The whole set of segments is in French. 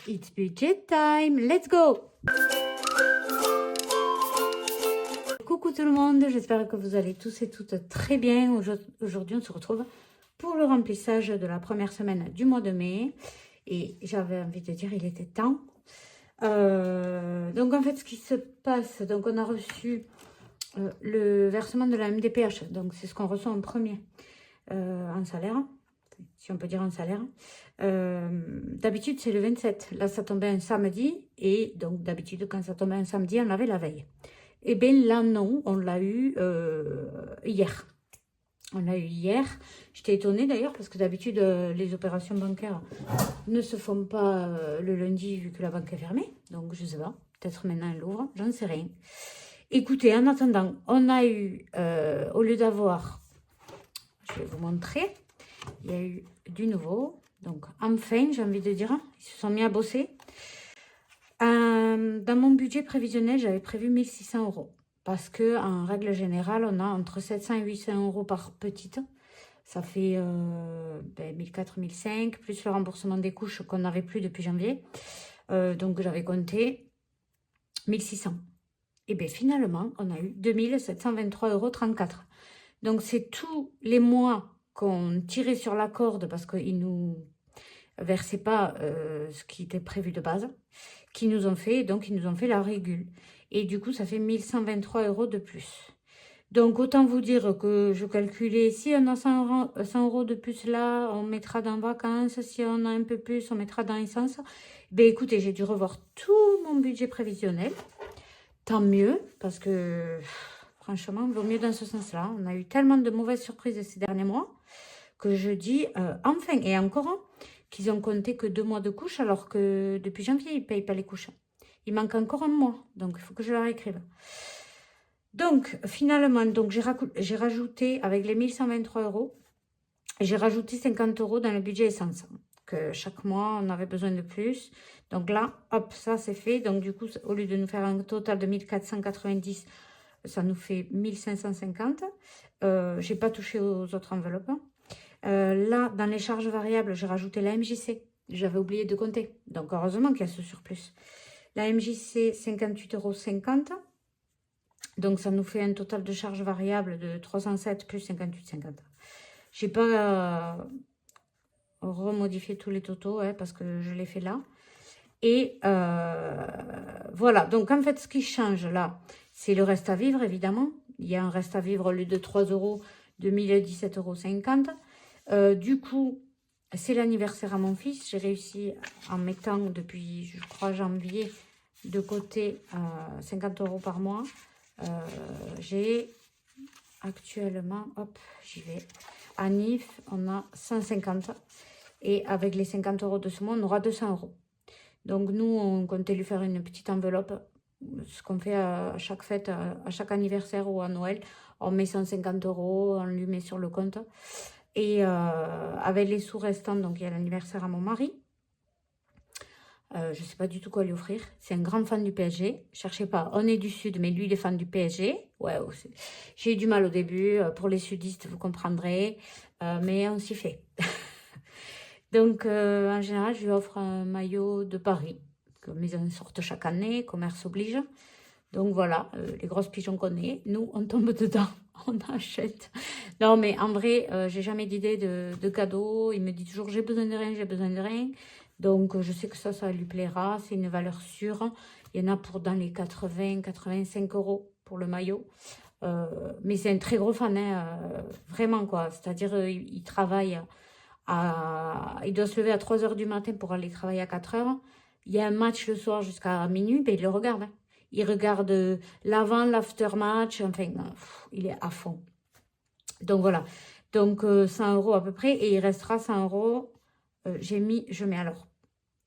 It's budget time, let's go! Coucou tout le monde, j'espère que vous allez tous et toutes très bien. Aujourd'hui, on se retrouve pour le remplissage de la première semaine du mois de mai. Et j'avais envie de dire, il était temps. Donc en fait, ce qui se passe, donc on a reçu le versement de la MDPH. Donc c'est ce qu'on reçoit en premier en salaire, si on peut dire en salaire. D'habitude, c'est le 27. Là, ça tombait un samedi. Et donc, d'habitude, quand ça tombait un samedi, on l'avait la veille. Eh bien, là, non. On l'a eu hier. On l'a eu hier. J'étais étonnée, d'ailleurs, parce que d'habitude, les opérations bancaires ne se font pas le lundi, vu que la banque est fermée. Donc, je ne sais pas. Peut-être maintenant, elle l'ouvre. J'en sais rien. Écoutez, en attendant, on a eu, au lieu d'avoir... Je vais vous montrer. Il y a eu du nouveau. Donc, enfin, j'ai envie de dire, ils se sont mis à bosser. Dans mon budget prévisionnel, j'avais prévu 1600 euros. Parce que en règle générale, on a entre 700 et 800 euros par petite. Ça fait 1400, 1500, plus le remboursement des couches qu'on n'avait plus depuis janvier. Donc, j'avais compté 1600. Et bien, finalement, on a eu 2723,34 euros. Donc, c'est tous les mois qu'on tirait sur la corde parce qu'ils nous versaient pas ce qui était prévu de base, qui nous ont fait, donc ils nous ont fait la régule. Et du coup, ça fait 1123 euros de plus. Donc, autant vous dire que je calculais, si on a 100 euros de plus là, on mettra dans vacances. Si on a un peu plus, on mettra dans essence. Ben écoutez, j'ai dû revoir tout mon budget prévisionnel. Tant mieux, parce que franchement, il vaut mieux dans ce sens-là. On a eu tellement de mauvaises surprises ces derniers mois que je dis enfin, et encore, qu'ils ont compté que 2 mois de couche, alors que depuis janvier, ils ne payent pas les couches. Il manque encore un mois, donc il faut que je leur écrive. Donc, finalement, j'ai rajouté, avec les 1123 euros, j'ai rajouté 50 euros dans le budget essence, que chaque mois, on avait besoin de plus. Donc là, hop, ça c'est fait. Donc du coup, au lieu de nous faire un total de 1490, ça nous fait 1550. Je n'ai pas touché aux autres enveloppes. Là, dans les charges variables, j'ai rajouté la MJC. J'avais oublié de compter. Donc, heureusement qu'il y a ce surplus. La MJC, 58,50 €. Donc, ça nous fait un total de charges variables de 307 plus 58,50. Je n'ai pas remodifié tous les totaux parce que je l'ai fait là. Et voilà. Donc, en fait, ce qui change là, c'est le reste à vivre, évidemment. Il y a un reste à vivre au lieu de 3 euros, de 1017,50 €. Du coup, c'est l'anniversaire à mon fils. J'ai réussi, en mettant depuis, je crois, janvier, de côté 50 euros par mois. J'ai actuellement, hop, j'y vais. À NIF, on a 150. Et avec les 50 euros de ce mois, on aura 200 euros. Donc, nous, on comptait lui faire une petite enveloppe. Ce qu'on fait à chaque fête, à chaque anniversaire ou à Noël. On met 150 euros, on lui met sur le compte. Et avec les sous restants, donc il y a l'anniversaire à mon mari. Je ne sais pas du tout quoi lui offrir. C'est un grand fan du PSG. Cherchez pas, on est du Sud, mais lui, il est fan du PSG. Ouais, j'ai eu du mal au début. Pour les sudistes, vous comprendrez. Mais on s'y fait. Donc, en général, je lui offre un maillot de Paris. Comme ils en sortent chaque année, commerce oblige. Donc voilà, les grosses pigeons qu'on est, nous, on tombe dedans, on achète. Non, mais en vrai, j'ai jamais d'idée de cadeau. Il me dit toujours, j'ai besoin de rien, j'ai besoin de rien. Donc, je sais que ça lui plaira. C'est une valeur sûre. Il y en a pour dans les 80, 85 euros pour le maillot. Mais c'est un très gros fan, vraiment, quoi. C'est-à-dire, il travaille il doit se lever à 3 h du matin pour aller travailler à 4 h. Il y a un match le soir jusqu'à minuit, ben il le regarde. Il regarde l'avant, l'after-match, enfin, il est à fond. Donc, voilà. Donc, 100 euros à peu près, et il restera 100 euros. Je mets alors.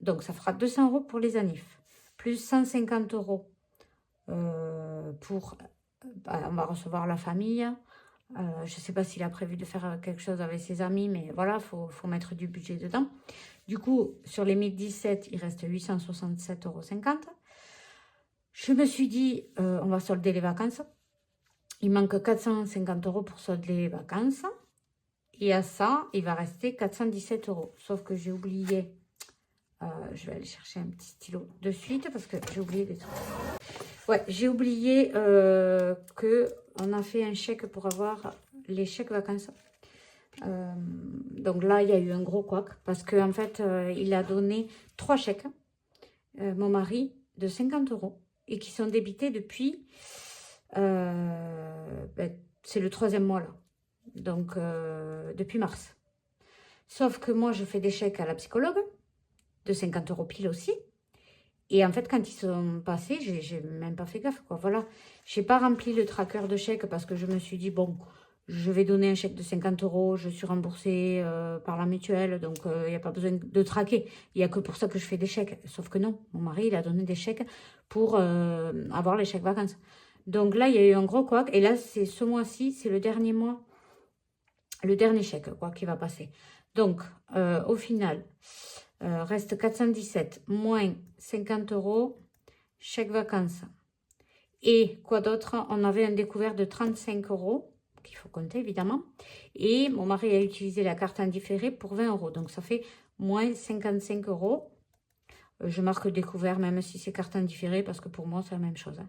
Donc, ça fera 200 euros pour les anifs, plus 150 euros pour... on va recevoir la famille. Je ne sais pas s'il a prévu de faire quelque chose avec ses amis, mais voilà, faut mettre du budget dedans. Du coup, sur les 1017, il reste 867,50 €. Je me suis dit, on va solder les vacances. Il manque 450 € pour solder les vacances. Et à ça, il va rester 417 €. Sauf que j'ai oublié Je vais aller chercher un petit stylo de suite parce que j'ai oublié des trucs. Ouais, j'ai oublié qu'on a fait un chèque pour avoir les chèques vacances. Donc là, il y a eu un gros couac parce qu'en fait, il a donné 3 chèques, mon mari, de 50 € et qui sont débités depuis, c'est le 3e mois là, donc depuis mars. Sauf que moi, je fais des chèques à la psychologue de 50 € pile aussi. Et en fait, quand ils sont passés, j'ai même pas fait gaffe, quoi. Voilà, j'ai pas rempli le tracker de chèques parce que je me suis dit, bon, je vais donner un chèque de 50 €, je suis remboursée par la mutuelle, donc il n'y a pas besoin de traquer. Il n'y a que pour ça que je fais des chèques. Sauf que non, mon mari, il a donné des chèques pour avoir les chèques vacances. Donc là, il y a eu un gros couac. Et là, c'est ce mois-ci, c'est le dernier mois, le dernier chèque, quoi, qui va passer. Donc, au final, reste 417 moins 50 €, chèque vacances. Et quoi d'autre? On avait un découvert de 35 € qu'il faut compter évidemment. Et mon mari a utilisé la carte indifférée pour 20 €. Donc ça fait moins 55 €. Je marque découvert même si c'est carte indifférée parce que pour moi c'est la même chose.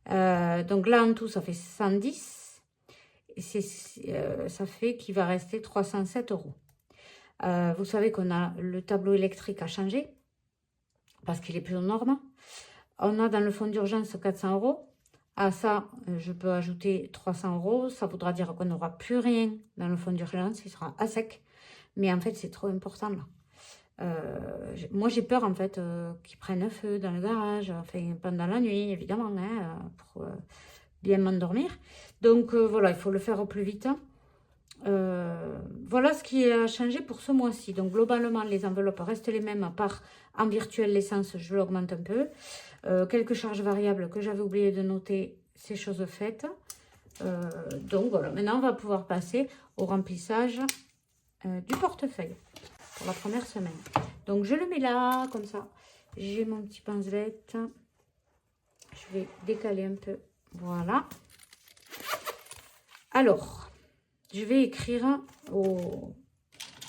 Donc là en tout ça fait 110. Et ça fait qu'il va rester 307 €. Vous savez qu'on a le tableau électrique à changer parce qu'il est plus aux normes. On a dans le fonds d'urgence 400 €. À ça, je peux ajouter 300 €. Ça voudra dire qu'on n'aura plus rien dans le fonds d'urgence. Il sera à sec. Mais en fait, c'est trop important là. Moi, j'ai peur en fait qu'ils prennent feu dans le garage. Enfin, pendant la nuit, évidemment, hein, pour bien m'endormir. Donc voilà, il faut le faire au plus vite. Voilà ce qui a changé pour ce mois-ci. Donc globalement, les enveloppes restent les mêmes, à part en virtuel l'essence, je l'augmente un peu. Quelques charges variables que j'avais oublié de noter, ces choses faites. Donc voilà, maintenant on va pouvoir passer au remplissage du portefeuille pour la première semaine. Donc je le mets là, comme ça. J'ai mon petit pincelette. Je vais décaler un peu. Voilà. Alors, je vais écrire au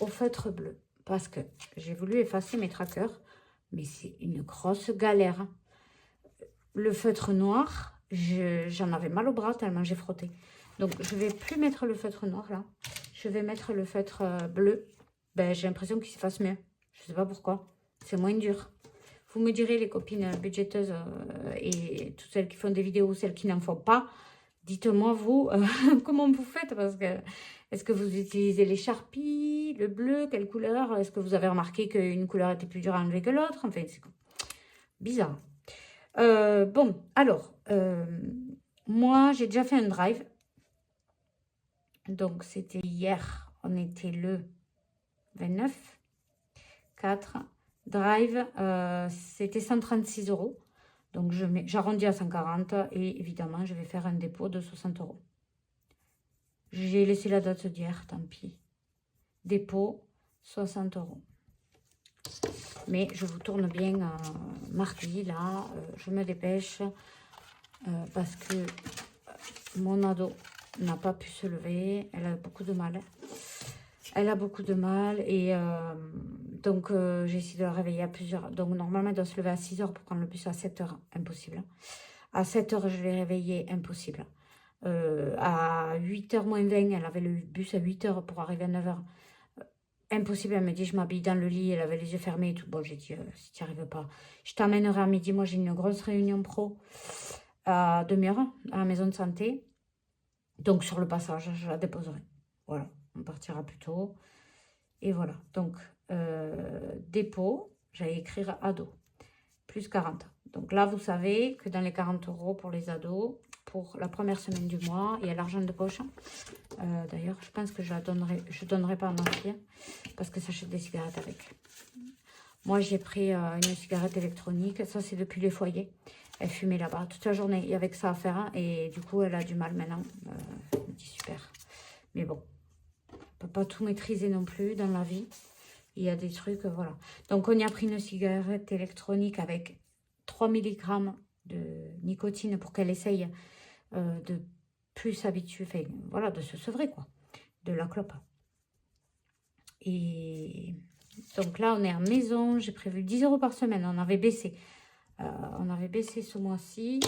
feutre bleu parce que j'ai voulu effacer mes trackers, mais c'est une grosse galère. Le feutre noir, j'en avais mal au bras tellement j'ai frotté. Donc, je vais plus mettre le feutre noir là. Je vais mettre le feutre bleu. Ben, j'ai l'impression qu'il s'efface mieux. Je sais pas pourquoi. C'est moins dur. Vous me direz, les copines budgéteuses et toutes celles qui font des vidéos, celles qui n'en font pas, dites-moi, vous, comment vous faites? Parce que, est-ce que vous utilisez les Sharpies, le bleu, quelle couleur? Est-ce que vous avez remarqué qu'une couleur était plus dure à enlever que l'autre? Enfin, c'est bizarre. Bon, alors, moi, j'ai déjà fait un drive. Donc, c'était hier, on était le 29, 4. Drive, c'était 136 €. Donc, j'arrondis à 140 et évidemment, je vais faire un dépôt de 60 €. J'ai laissé la date d'hier, tant pis. Dépôt, 60 €. Mais je vous tourne bien mardi, là. Je me dépêche parce que mon ado n'a pas pu se lever. Elle a beaucoup de mal. Elle a beaucoup de mal et donc j'ai essayé de la réveiller à plusieurs heures. Donc normalement elle doit se lever à 6 h pour prendre le bus à 7 h, impossible. À 7 h je l'ai réveillée, impossible. À 8 h moins 20, elle avait le bus à 8 h pour arriver à 9 h. Impossible, elle me dit je m'habille dans le lit, elle avait les yeux fermés et tout. Bon, j'ai dit si tu n'y arrives pas, je t'amènerai à midi. Moi j'ai une grosse réunion pro à demi-heure à la maison de santé. Donc sur le passage, je la déposerai. Voilà. On partira plus tôt. Et voilà. Donc, dépôt, j'allais écrire ado. Plus 40. Donc là, vous savez que dans les 40 € pour les ados, pour la première semaine du mois, il y a l'argent de poche. D'ailleurs, je pense que je donnerai pas à ma fille parce que ça achète des cigarettes avec. Moi, j'ai pris une cigarette électronique. Ça, c'est depuis les foyers. Elle fumait là-bas toute la journée. Il y avait que ça à faire. Et du coup, elle a du mal maintenant. Je me dis super. Mais bon. On peut pas tout maîtriser non plus dans la vie. Il y a des trucs, voilà. Donc, on y a pris une cigarette électronique avec 3 mg de nicotine pour qu'elle essaye de plus s'habituer, enfin, voilà, de se sevrer, quoi, de la clope. Et Donc là, on est en maison. J'ai prévu 10 € par semaine. On avait baissé. On avait baissé ce mois-ci.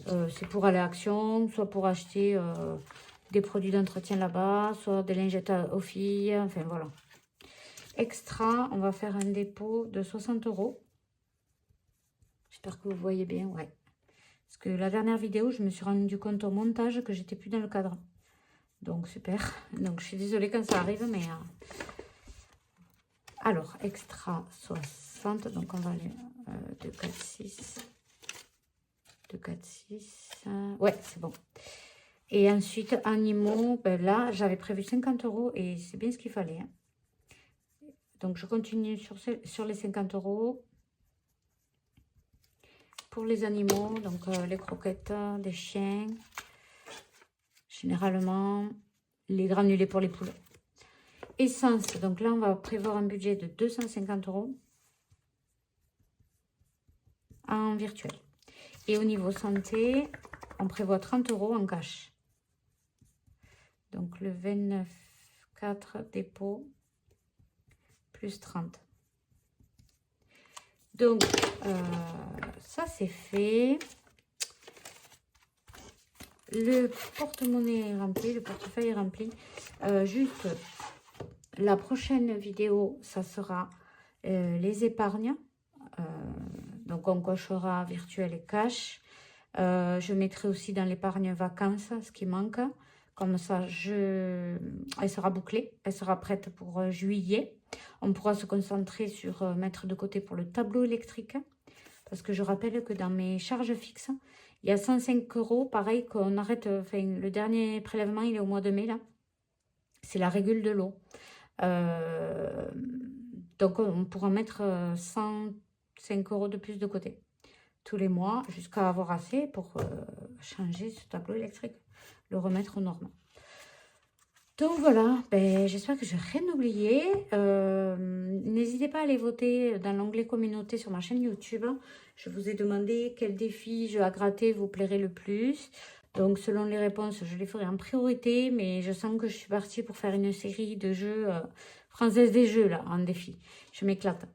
C'est pour aller à Action, soit pour acheter des produits d'entretien là-bas, soit des lingettes aux filles. Enfin, voilà. Extra, on va faire un dépôt de 60 €. J'espère que vous voyez bien, ouais. Parce que la dernière vidéo, je me suis rendu compte au montage que j'étais plus dans le cadre. Donc, super. Donc, je suis désolée quand ça arrive, mais... Alors, extra 60. Donc, on va aller 2, 4, 6. 2, 4, 6. Ouais, c'est bon. Et ensuite, animaux, ben là, j'avais prévu 50 € et c'est bien ce qu'il fallait. Hein. Donc, je continue sur les 50 €. Pour les animaux, donc les croquettes des chiens, généralement les granulés pour les poules. Essence, donc là on va prévoir un budget de 250 € en virtuel. Et au niveau santé, on prévoit 30 € en cash. Donc le 29,4 dépôt plus 30. Donc ça c'est fait. Le porte-monnaie est rempli, le portefeuille est rempli. Juste la prochaine vidéo, ça sera les épargnes. Donc on cochera virtuel et cash. Je mettrai aussi dans l'épargne vacances ce qui manque. Comme ça, elle sera bouclée, elle sera prête pour juillet. On pourra se concentrer sur mettre de côté pour le tableau électrique. Parce que je rappelle que dans mes charges fixes, il y a 105 €, pareil qu'on arrête, enfin le dernier prélèvement, il est au mois de mai là. C'est la régule de l'eau. Donc on pourra mettre 105 € de plus de côté tous les mois jusqu'à avoir assez pour changer ce tableau électrique, le remettre aux normes. Donc voilà, ben, j'espère que je n'ai rien oublié. N'hésitez pas à aller voter dans l'onglet communauté sur ma chaîne YouTube. Je vous ai demandé quel défi jeu à gratter vous plairait le plus. Donc selon les réponses, je les ferai en priorité. Mais je sens que je suis partie pour faire une série de jeux françaises des jeux là, en défi. Je m'éclate.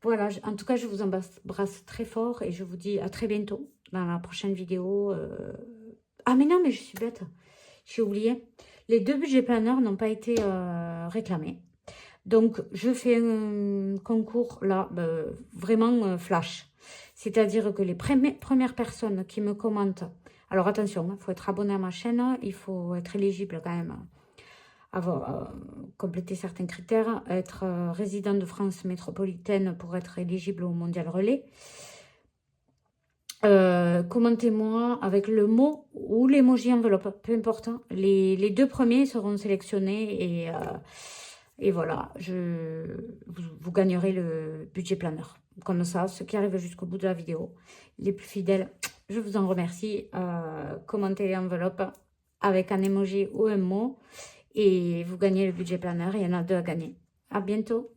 Voilà, en tout cas, je vous embrasse très fort et je vous dis à très bientôt dans la prochaine vidéo. Ah mais non, mais je suis bête. J'ai oublié. Les 2 budgets planeurs n'ont pas été réclamés. Donc, je fais un concours là, vraiment flash. C'est-à-dire que les premières personnes qui me commentent... Alors, attention, il faut être abonné à ma chaîne. Il faut être éligible quand même. Avoir complété certains critères. Être résident de France métropolitaine pour être éligible au Mondial Relais. Commentez-moi avec le mot ou l'emoji enveloppe, peu importe. Les 2 premiers seront sélectionnés et voilà, vous gagnerez le budget planeur. Comme ça, ceux qui arrivent jusqu'au bout de la vidéo, les plus fidèles, je vous en remercie. Commentez l'enveloppe avec un emoji ou un mot et vous gagnez le budget planeur. Il y en a 2 à gagner. À bientôt.